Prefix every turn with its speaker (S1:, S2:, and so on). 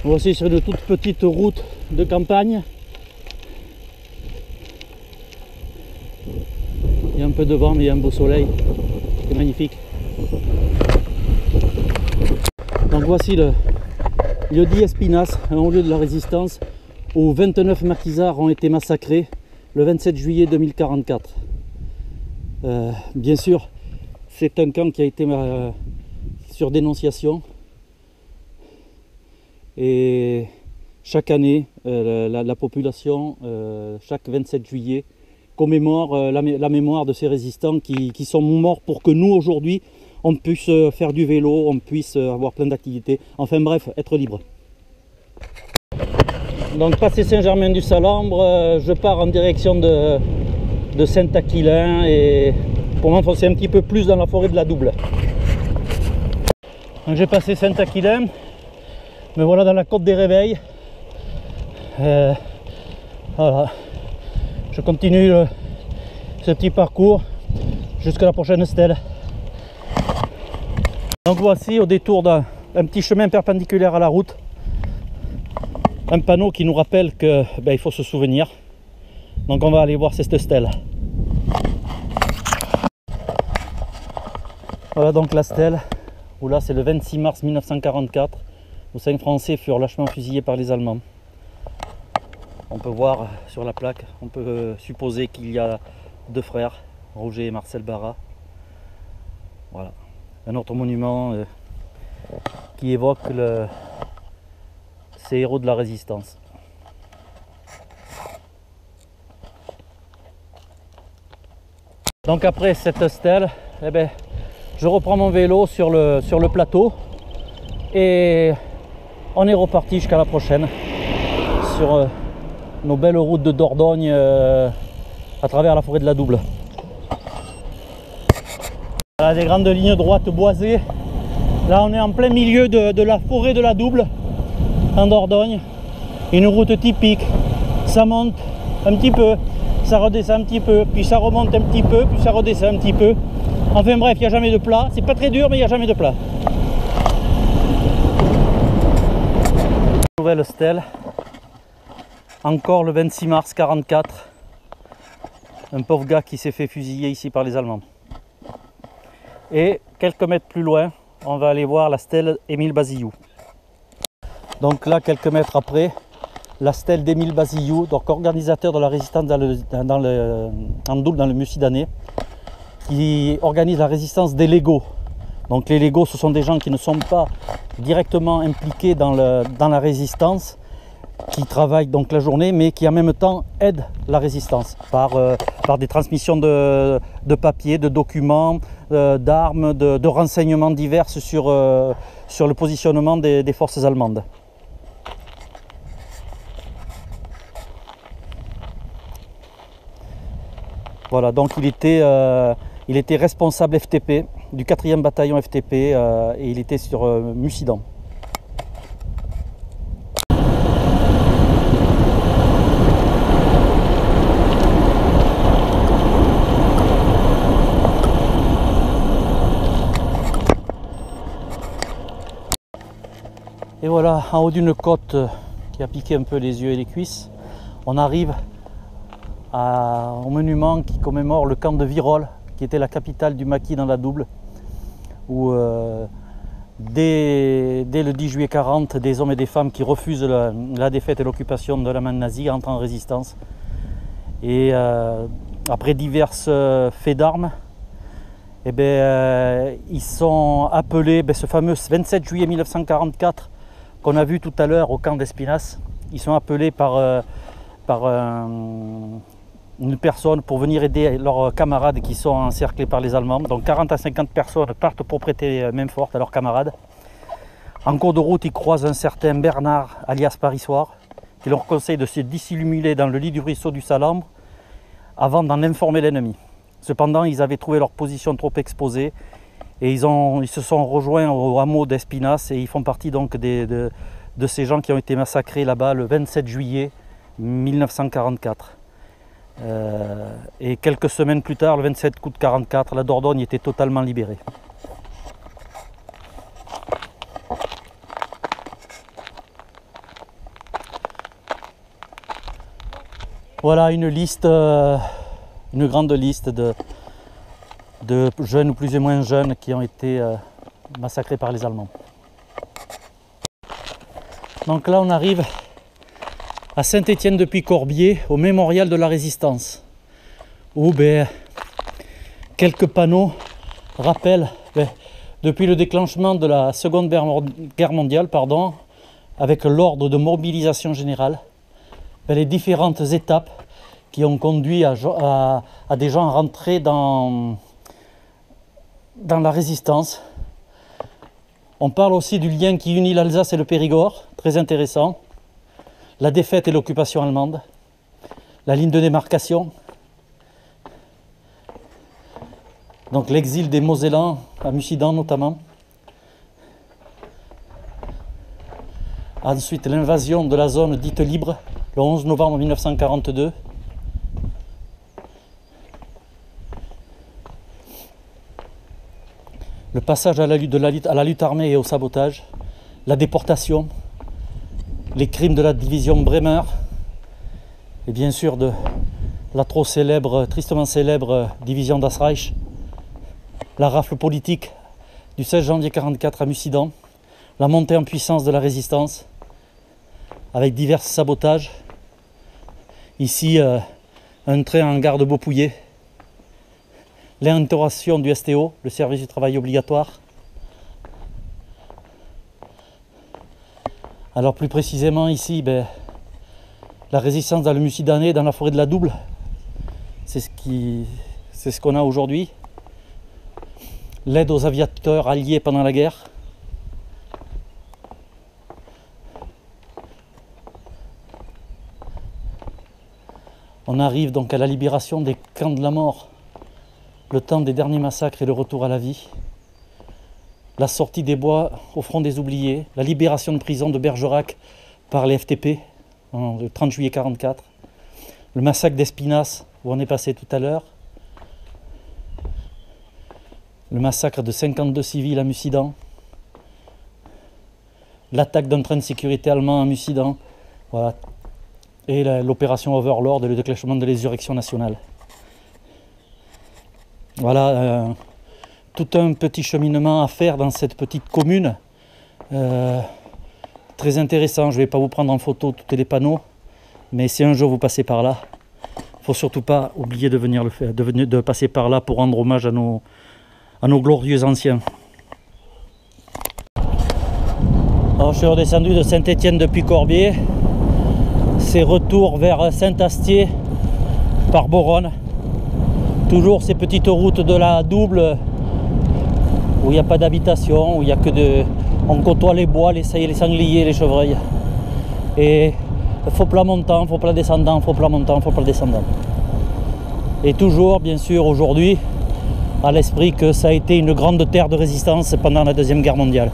S1: Voici sur une toute petite route de campagne. Il y a un peu de vent, mais il y a un beau soleil. C'est magnifique. Donc voici le lieu-dit Espinasse, un haut lieu de la résistance, où 29 maquisards ont été massacrés le 27 juillet 2044. Bien sûr, c'est un camp qui a été sur dénonciation. Et chaque année, la population, chaque 27 juillet, commémore la mémoire de ces résistants qui sont morts pour que nous, aujourd'hui, on puisse faire du vélo, on puisse avoir plein d'activités. Enfin bref, être libre. Donc passé Saint-Germain-du-Salambre, je pars en direction de Saint-Aquilin et pour m'enfoncer un petit peu plus dans la forêt de la Double. Donc j'ai passé Saint-Aquilin, me voilà dans la côte des Réveils. Voilà, je continue ce petit parcours jusqu'à la prochaine stèle. Donc voici au détour d'un petit chemin perpendiculaire à la route, un panneau qui nous rappelle que il faut se souvenir. Donc on va aller voir cette stèle. Voilà donc la stèle, où là c'est le 26 mars 1944, où 5 Français furent lâchement fusillés par les Allemands. On peut voir sur la plaque, on peut supposer qu'il y a 2 frères, Roger et Marcel Barra. Voilà, un autre monument qui évoque ces héros de la résistance. Donc après cette stèle, je reprends mon vélo sur le plateau et on est reparti jusqu'à la prochaine sur nos belles routes de Dordogne à travers la forêt de la Double. Voilà des grandes lignes droites boisées. Là on est en plein milieu de la forêt de la Double en Dordogne. Une route typique, ça monte un petit peu, ça redescend un petit peu, puis ça remonte un petit peu, puis ça redescend un petit peu. Enfin bref, il n'y a jamais de plat, c'est pas très dur mais il n'y a jamais de plat. Nouvelle stèle, encore le 26 mars 44, un pauvre gars qui s'est fait fusiller ici par les Allemands. Et quelques mètres plus loin, on va aller voir la stèle Émile Bazillou. Donc là, quelques mètres après, la stèle d'Émile Bazillou, donc organisateur de la résistance en Double dans le Mucidanais, qui organise la résistance des légaux. Donc les légaux, ce sont des gens qui ne sont pas directement impliqués dans la résistance, qui travaillent donc la journée, mais qui en même temps aident la résistance par des transmissions de papiers, de documents, d'armes, de renseignements divers sur le positionnement des forces allemandes. Voilà, donc il était responsable FTP, du 4e bataillon FTP, et il était sur Mucidan. Et voilà, en haut d'une côte qui a piqué un peu les yeux et les cuisses, on arrive au monument qui commémore le camp de Virol, qui était la capitale du maquis dans la Double, où dès le 10 juillet 40, des hommes et des femmes qui refusent la défaite et l'occupation de l'Allemagne nazie entrent en résistance. Et après divers faits d'armes, ils sont appelés, ce fameux 27 juillet 1944 qu'on a vu tout à l'heure au camp d'Espinasse, ils sont appelés par une personne pour venir aider leurs camarades qui sont encerclés par les Allemands. Donc 40 à 50 personnes partent pour prêter main forte à leurs camarades. En cours de route, ils croisent un certain Bernard, alias Parissoir, qui leur conseille de se dissimuler dans le lit du ruisseau du Salambre avant d'en informer l'ennemi. Cependant, ils avaient trouvé leur position trop exposée et ils se sont rejoints au hameau d'Espinasse et ils font partie donc de ces gens qui ont été massacrés là-bas le 27 juillet 1944. Et quelques semaines plus tard, le 27 août 1944, la Dordogne était totalement libérée. Voilà une liste, une grande liste de jeunes ou plus ou moins jeunes qui ont été massacrés par les Allemands. Donc là on arrive à Saint-Étienne-de-Puy-Corbier, au mémorial de la Résistance, où quelques panneaux rappellent depuis le déclenchement de la Seconde Guerre mondiale, avec l'ordre de mobilisation générale, les différentes étapes qui ont conduit à des gens à rentrer dans la résistance. On parle aussi du lien qui unit l'Alsace et le Périgord, très intéressant. La défaite et l'occupation allemande, la ligne de démarcation, donc l'exil des Mosellans à Mussidan notamment. Ensuite l'invasion de la zone dite libre le 11 novembre 1942. Le passage à la lutte armée et au sabotage, la déportation, les crimes de la division Bremer et bien sûr de la tristement célèbre division Das Reich, la rafle politique du 16 janvier 1944 à Mussidan, la montée en puissance de la résistance avec divers sabotages. Ici, un train en gare de Beaupouillet, l'instauration du STO, le service du travail obligatoire. Alors plus précisément ici, la résistance dans le Mussidanais, dans la forêt de la Double, c'est ce qu'on a aujourd'hui. L'aide aux aviateurs alliés pendant la guerre. On arrive donc à la libération des camps de la mort, le temps des derniers massacres et le retour à la vie. La sortie des bois au front des oubliés, la libération de prison de Bergerac par les FTP le 30 juillet 1944, le massacre d'Espinasse où on est passé tout à l'heure, le massacre de 52 civils à Mussidan, l'attaque d'un train de sécurité allemand à Mussidan, voilà, et l'opération Overlord et le déclenchement de l'insurrection nationale. Voilà tout un petit cheminement à faire dans cette petite commune, très intéressant. Je ne vais pas vous prendre en photo tous les panneaux, mais si un jour vous passez par là, il ne faut surtout pas oublier de venir de passer par là pour rendre hommage à nos glorieux anciens. Alors, je suis redescendu de Saint-Étienne-de-Puy-Corbier, c'est retour vers Saint-Astier par Boronne. Toujours ces petites routes de la Double où il n'y a pas d'habitation, où il y a que on côtoie les bois, les sangliers, les chevreuils. Et faux plat montant, faux plat descendant, faux plat montant, faux plat descendant. Et toujours, bien sûr, aujourd'hui, à l'esprit que ça a été une grande terre de résistance pendant la Deuxième Guerre mondiale.